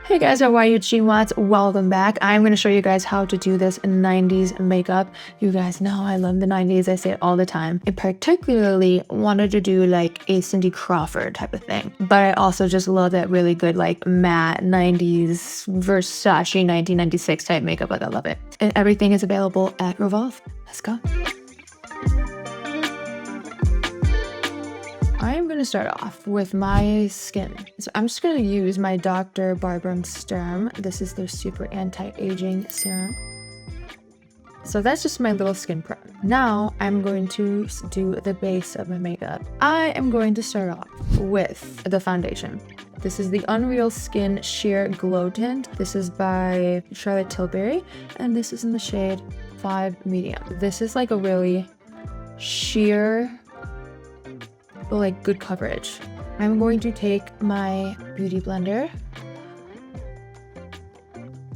Hey guys, how are you, Chinwats? Welcome back. I'm going to show you guys how to do this 90s makeup. You guys know I love the 90s. I say it all the time. I particularly wanted to do like a Cindy Crawford type of thing. But I also just love that really good like matte 90s Versace 1996 type makeup. Like I love it. And everything is available at REVOLVE. Let's go. I'm going to start off with my skin. So I'm just going to use my Dr. Barbara Sturm. This is their super anti-aging serum. So that's just my little skin prep. Now I'm going to do the base of my makeup. I am going to start off with the foundation. This is the Unreal Skin Sheer Glow Tint. This is by Charlotte Tilbury, and this is in the shade 5 Medium. This is like a really sheer, but like good coverage. I'm going to take my Beautyblender.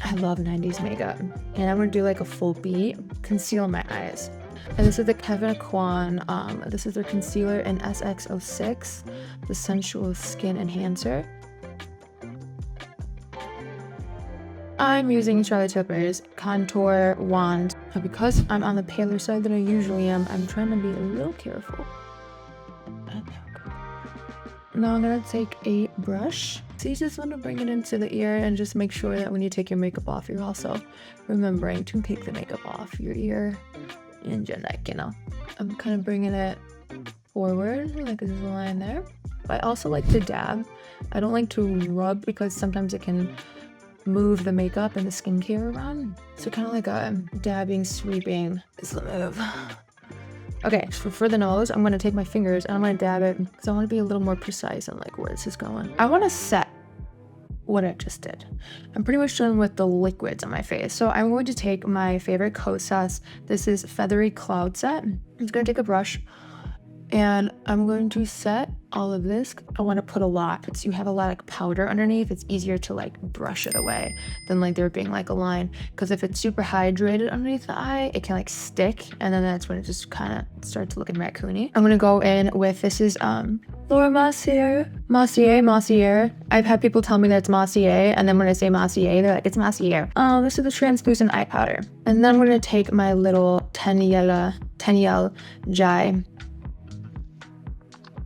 I love 90s makeup. And I'm gonna do like a full beat, conceal my eyes. And this is the Kevyn Aucoin, this is their concealer in SX06, the Sensual Skin Enhancer. I'm using Charlotte Tilbury's contour wand. Now because I'm on the paler side than I usually am, I'm trying to be a little careful. Now I'm gonna take a brush. So you just want to bring it into the ear and just make sure that when you take your makeup off, you're also remembering to take the makeup off your ear and your neck, you know. I'm kind of bringing it forward, like there's a line there. I also like to dab. I don't like to rub because sometimes it can move the makeup and the skincare around. So kind of like a dabbing, sweeping is the move. Okay, so for the nose, I'm going to take my fingers and I'm going to dab it because I want to be a little more precise on like where this is going. I want to set what I just did. I'm pretty much done with the liquids on my face. So I'm going to take my favorite Kosas. This is Feathery Cloud Set. I'm just going to take a brush and I'm going to set all of this. I want to put a lot. If you have a lot of powder underneath, it's easier to like brush it away than like there being like a line. Because if it's super hydrated underneath the eye, it can like stick, and then that's when it just kind of starts looking raccoony. I'm gonna go in with, this is Laura Mercier. I've had people tell me that it's Mercier, and then when I say Mercier, they're like, it's Mercier. This is the translucent eye powder. And then I'm gonna take my little Teniel Jai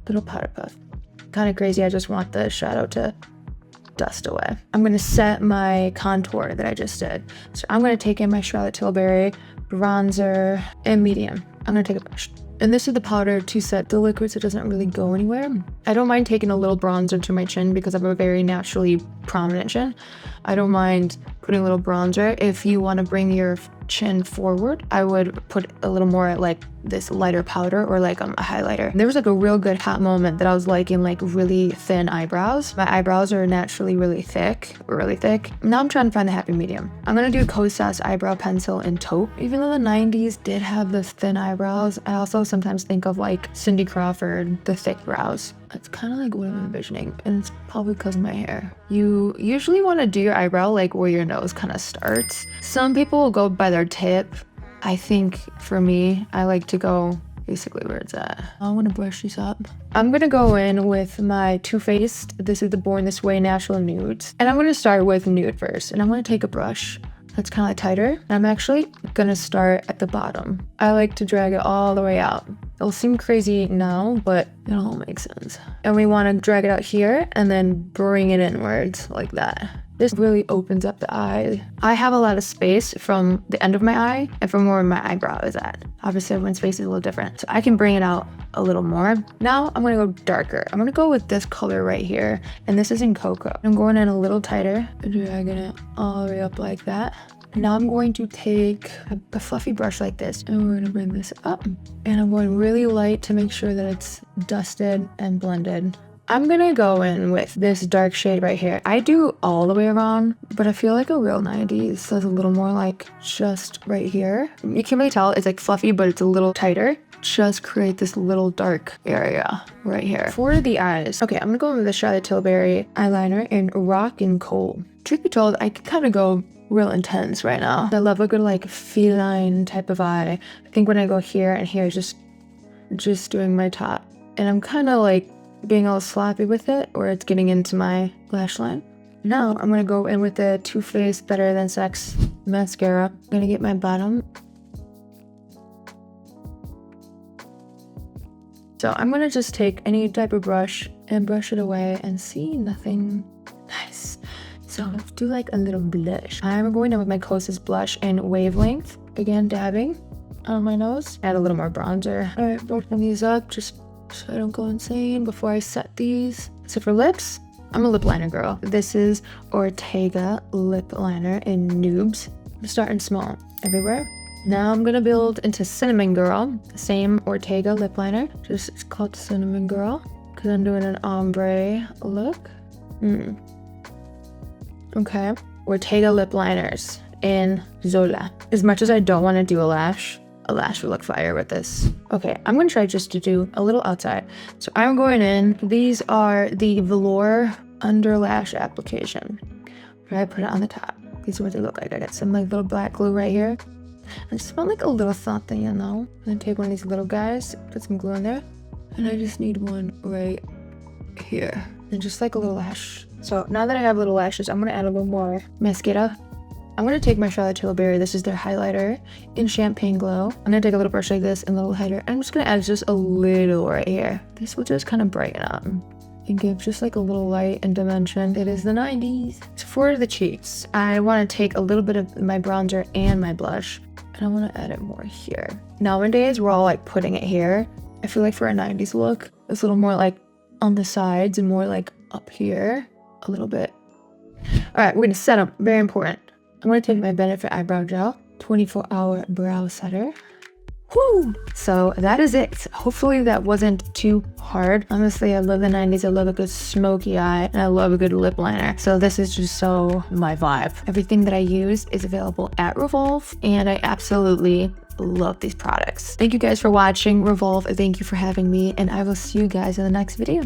little powder puff. Kind of crazy, I just want the shadow to dust away. I'm gonna set my contour that I just did. So I'm gonna take in my Charlotte Tilbury bronzer in medium. I'm gonna take a brush. And this is the powder to set the liquid so it doesn't really go anywhere. I don't mind taking a little bronzer to my chin because I have a very naturally prominent chin. I don't mind putting a little bronzer. If you want to bring your chin forward, I would put a little more like this lighter powder or like a highlighter. There was like a real good hot moment that I was liking like really thin eyebrows. My eyebrows are naturally really thick. Now I'm trying to find the happy medium. I'm gonna do Kosas eyebrow pencil in taupe. Even though the 90s did have those thin eyebrows, I also sometimes think of like Cindy Crawford, the thick brows. It's kind of like what I'm envisioning, and it's probably because of my hair. You usually want to do your eyebrow like where your nose kind of starts. Some people will go by their tip. I think for me, I like to go basically where it's at. I want to brush these up. I'm going to go in with my Too Faced. This is the Born This Way Natural Nudes. And I'm going to start with nude first. And I'm going to take a brush that's kind of like tighter. And I'm actually going to start at the bottom. I like to drag it all the way out. It'll seem crazy now, but it all makes sense. And we want to drag it out here and then bring it inwards like that. This really opens up the eye. I have a lot of space from the end of my eye and from where my eyebrow is at. Obviously, everyone's face is a little different, so I can bring it out a little more. Now I'm gonna go darker. I'm gonna go with this color right here, and this is in Cocoa. I'm going in a little tighter, dragging it all the way up like that. Now I'm going to take a fluffy brush like this, and we're gonna bring this up. And I'm going really light to make sure that it's dusted and blended. I'm gonna go in with this dark shade right here. I do all the way around, but I feel like a real 90s does a little more like just right here. You can't really tell, it's like fluffy, but it's a little tighter. Just create this little dark area right here. For the eyes, okay, I'm gonna go in with the Charlotte Tilbury eyeliner in Rock and Coal. Truth be told, I could kind of go real intense right now. I love a good like feline type of eye. I think when I go here and here, just doing my top. And I'm kind of like being all sloppy with it, or it's getting into my lash line. Now I'm gonna go in with the Too Faced Better Than Sex mascara. I'm gonna get my bottom. So I'm gonna just take any type of brush and brush it away and see nothing. Nice. So let's do like a little blush. I'm going in with my Kosas blush in Wavelength. Again, dabbing on my nose. Add a little more bronzer. All right, open these up just so I don't go insane before I set these. So for lips, I'm a lip liner girl. This is Ortega lip liner in Noobs. I'm starting small everywhere. Now I'm gonna build into Cinnamon Girl. Same Ortega lip liner. Just it's called Cinnamon Girl because I'm doing an ombre look. Okay. Ortega lip liners in Zola. As much as I don't want to do a lash would look fire with this. Okay, I'm gonna try just to do a little outside. So I'm going in. These are the velour under lash application. I put it on the top. These are what they look like. I got some like little black glue right here. I just want like a little something, you know. And then take one of these little guys, put some glue in there, and I just need one right here, and just like a little lash. So now that I have little lashes, I'm gonna add a little more mascara. I'm gonna take my Charlotte Tilbury. This is their highlighter in Champagne Glow. I'm gonna take a little brush like this and a little highlighter. I'm just gonna add just a little right here. This will just kind of brighten up and give just like a little light and dimension. It is the 90s. So for the cheeks, I want to take a little bit of my bronzer and my blush, and I want to add it more here. Nowadays, we're all like putting it here. I feel like for a 90s look, it's a little more like on the sides and more like up here a little bit. All right, we're gonna set them. Very important. I'm gonna take my Benefit Eyebrow Gel, 24-hour brow setter. Woo! So that is it. Hopefully that wasn't too hard. Honestly, I love the 90s. I love a good smoky eye, and I love a good lip liner. So this is just so my vibe. Everything that I use is available at REVOLVE, and I absolutely love these products. Thank you guys for watching REVOLVE. Thank you for having me, and I will see you guys in the next video.